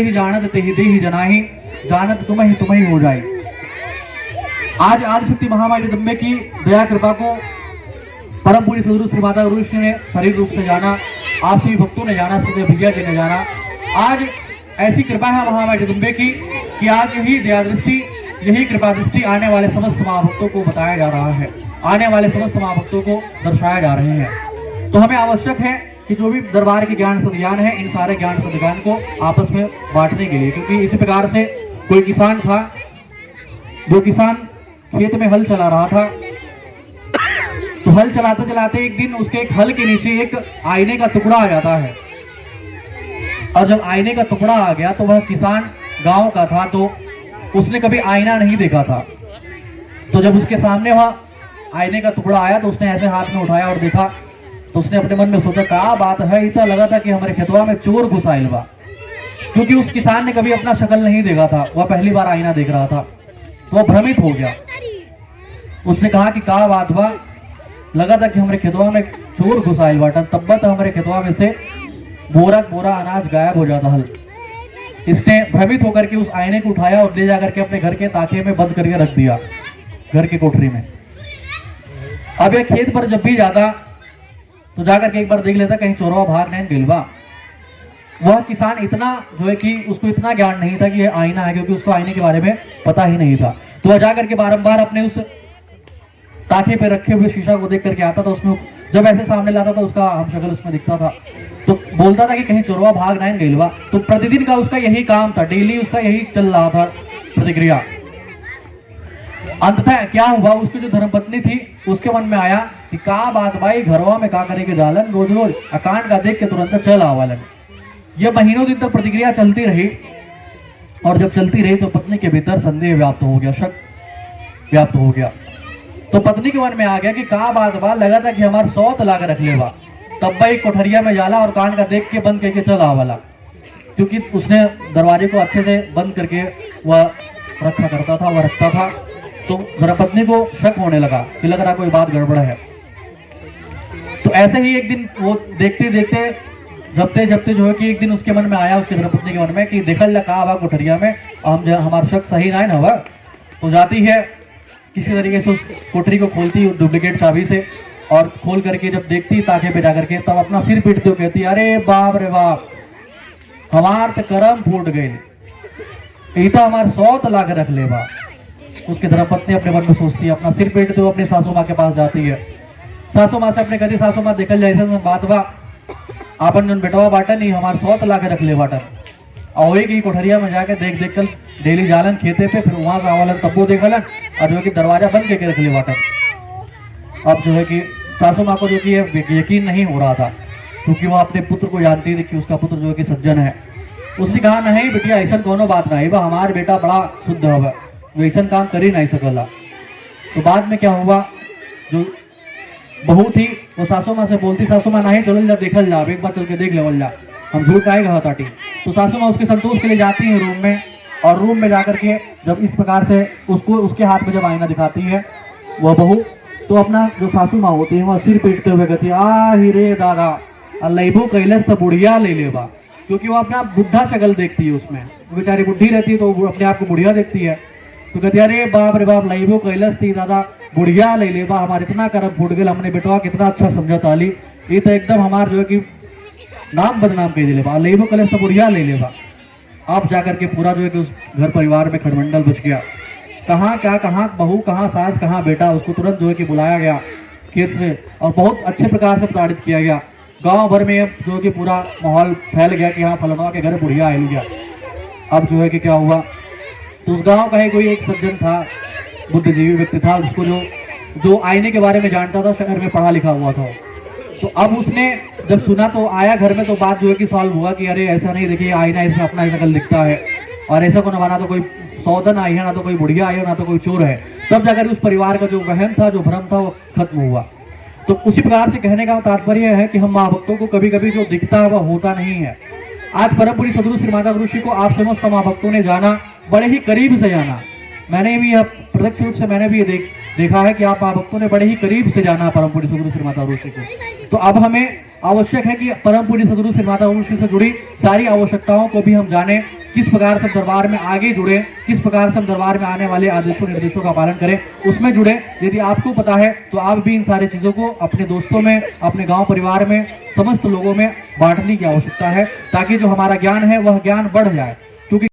ही जानत ते ही दे ही जनाही, जानत तुम ही हो जाए। आज आदिशक्ति महामाई जगदम्बे की दया कृपा को परम पूज्य सदगुरु श्री माता गुरु श्री ने शरीर रूप से जाना, आप सभी भक्तों ने जाना, सदैव भैया जी ने जाना। आज ऐसी कृपा है महामाई जगदम्बे की कि आज यही दया दृष्टि, यही कृपा दृष्टि आने वाले समस्त महाभक्तों को बताया जा रहा है, आने वाले समस्त महाभक्तों को दर्शाया जा रहे हैं। तो हमें आवश्यक है कि जो भी दरबार के ज्ञान सद्ज्ञान है, इन सारे ज्ञान सद्ज्ञान को आपस में बांटने के लिए, क्योंकि इसी प्रकार से कोई किसान था, जो किसान खेत में हल चला रहा था, तो हल चलाते चलाते एक दिन उसके एक हल के नीचे एक आईने का टुकड़ा आ जाता है। और जब आईने का टुकड़ा आ गया तो वह किसान गांव का था, तो उसने कभी आईना नहीं देखा था। तो जब उसके सामने वह आईने का टुकड़ा आया तो उसने ऐसे हाथ में उठाया और देखा, तो उसने अपने मन में सोचा क्या बात है, इतना लगा था कि हमारे खेतवा में चोर घुस आइल बा। क्योंकि उस किसान ने कभी अपना शक्ल नहीं देखा था, वह पहली बार आईना देख रहा था, तो वह भ्रमित हो गया। उसने कहा कि क्या बात बा, लगा था कि हमारे खेतवा में चोर घुस आइल बाटन, तब तक हमारे खेतवा में से बोरा बोरा अनाज गायब हो जाता हल। इसने भ्रमित होकर के उस आईने को उठाया और ले जाकर के अपने घर के ताके में बंद करके रख दिया, घर की कोठरी में। अब यह खेत पर जब भी जाता तो जाकर के एक बार देख लेता कहीं चोरवा भाग नहीं गइल बा। वह किसान इतना जो है कि उसको इतना ज्ञान नहीं था कि यह आईना है, क्योंकि उसको आईने के बारे में पता ही नहीं था। तो वह जाकर के बारंबार अपने उस ताके पे रखे हुए शीशा को देख करके आता था, उसमें जब ऐसे सामने लाता था उसका हम शक्ल उसमें दिखता था, तो बोलता था कि कहीं चोरवा भाग नहीं गइल बा। तो प्रतिदिन का उसका यही काम था, डेली उसका यही चल रहा था प्रतिक्रिया। अंततः क्या हुआ, उसकी जो धर्मपत्नी थी उसके मन में आया कि का बात भाई, घरवा में का करे के जालन, रोज रोज अकांड का देख के तुरंत चल आवालन। ये महीनों दिन तक प्रतिक्रिया चलती रही, और जब चलती रही तो पत्नी के भीतर संदेह व्याप्त हो गया, शक व्याप्त हो गया। तो पत्नी के मन में आ गया कि का बात बा, लगा था कि हमार 100 तलाक रख ले बा, तब भाई कोठरिया में जाला और कान का देख के बंद करके चल आवाला। क्योंकि उसने दरवाजे को अच्छे से बंद करके वह रखा करता था, वह रखता था। तो धर्मपत्नी को शक होने लगा कि लग रहा कोई बात गड़बड़ है। तो ऐसे ही एक दिन वो देखते देखते जबते जबते जो है कि एक दिन उसके मन में आया, उसके धर्मपत्नी के मन में कि देखल जा का कोठरिया में हमारा शक सही ना हुआ। तो जाती है किसी तरीके से उस कोठरी को खोलती डुप्लीकेट चाबी से, और खोल करके जब देखती ताके पे जाकर के, तब अपना सिर पीटते हुए कहती, अरे बाप रे बाप, हमार तो करम फूट गए, इतना हमारे 100 तलाक रख ले बा। उसकी धर्मपत्नी अपने मन में सोचती है, अपना सिर पीटते हुए अपनी सासू माँ के पास जाती है। सासू माँ से अपने कहती, सासू माँ देखल जाए बात बा, आपन जो बेटवा बाटन नहीं हमारे 100 तलाक रख ले बाटन। और की कोठरिया में जाके देख देख कर डेली जालन खेते पे, फिर वहां से आवलन तब्बो देखलन, और जो है कि दरवाजा बंद करके रख ले बाटन। अब जो है कि सासू माँ को जो कि यकीन नहीं हो रहा था, क्योंकि वह अपने पुत्र को जानती थी कि उसका पुत्र जो है कि सज्जन है। उसने कहा, नहीं बेटिया ऐसा कोनो बात नहीं बा, हमारा बेटा बड़ा शुद्ध है, वैसा काम कर ही नहीं सकला। तो बाद में क्या हुआ, जो बहू थी वो सासू माँ से बोलती, सासू माँ नहीं चल जा देखल जा, एक बार चल के देख लेवल जा, हम झूठ काहे कहा ताटी। तो सासू माँ उसके संतोष के लिए जाती है रूम में, और रूम में जाकर के जब इस प्रकार से उसको उसके हाथ में जब आईना दिखाती है वह बहू, तो अपना जो सासू माँ होती है वह सिर पीटते हुए कहती, आ ही रे दादा, अल्लाबू कैलस तो बुढ़िया ले लेबा। क्योंकि वो अपना बुढ़ा शक्ल देखती है, उसमें बेचारी बुढ़ी रहती है तो वो अपने आप को बुढ़िया देखती है। तो कहती, अरे बाप रे बाप, लईबो कैलस थी दादा, बुढ़िया ले लेबा, हमारे इतना करम फूट गया, हमने बेटवा कितना अच्छा समझा ताली, ये तो एकदम हमारे जो है कि नाम बदनाम कह दे लेबा, लईबो कैलस तो बुढ़िया ले लेबा। आप जाकर के पूरा जो है कि उस घर परिवार में खड़मंडल बच गया। कहाँ क्या, कहाँ बहू, कहाँ सास, कहाँ बेटा, उसको तुरंत जो है कि बुलाया गया खेत से, और बहुत अच्छे प्रकार से प्रताड़ित किया गया। गांव भर में जो कि पूरा माहौल फैल गया कि हाँ फलनवा के घर बुढ़िया आयल गया। अब जो है कि क्या हुआ, तो उस गांव का ही कोई एक सज्जन था, बुद्धिजीवी व्यक्ति था, उसको जो आईने के बारे में जानता था, शहर में पढ़ा लिखा हुआ था। तो अब उसने जब सुना तो आया घर में, तो बात जो है कि सॉल्व हुआ कि अरे ऐसा नहीं, देखिए आईना इसमें अपना ही शक्ल दिखता है, और ऐसा को ना तो कोई सौदन आई है, ना तो कोई बुढ़िया आई है, ना तो कोई चोर है। तब जाकर उस परिवार का जो वहम था, जो भ्रम था, वो खत्म हुआ। तो उसी प्रकार से कहने का तात्पर्य है कि हम महाभक्तों को कभी कभी जो दिखता है वह होता नहीं है। आज परम पूज्य सद्गुरु श्री माता गुरु श्री को आप समस्त महाभक्तों ने जाना, बड़े ही करीब से जाना। मैंने भी यह प्रत्यक्ष रूप से मैंने भी ये देखा है कि आप महाभक्तों ने बड़े ही करीब से जाना परम पूज्य सद्गुरु श्री माता गुरु श्री को। तो अब हमें आवश्यक है कि परम पूज्य सद्गुरु श्री माता गुरु श्री से जुड़ी सारी आवश्यकताओं को भी हम जाने, किस प्रकार से दरबार में आगे जुड़े, किस प्रकार से हम दरबार में आने वाले आदेशों निर्देशों का पालन करें, उसमें जुड़े। यदि आपको पता है तो आप भी इन सारी चीज़ों को अपने दोस्तों में, अपने गांव परिवार में, समस्त लोगों में बांटने की आवश्यकता है, ताकि जो हमारा ज्ञान है वह ज्ञान बढ़ जाए।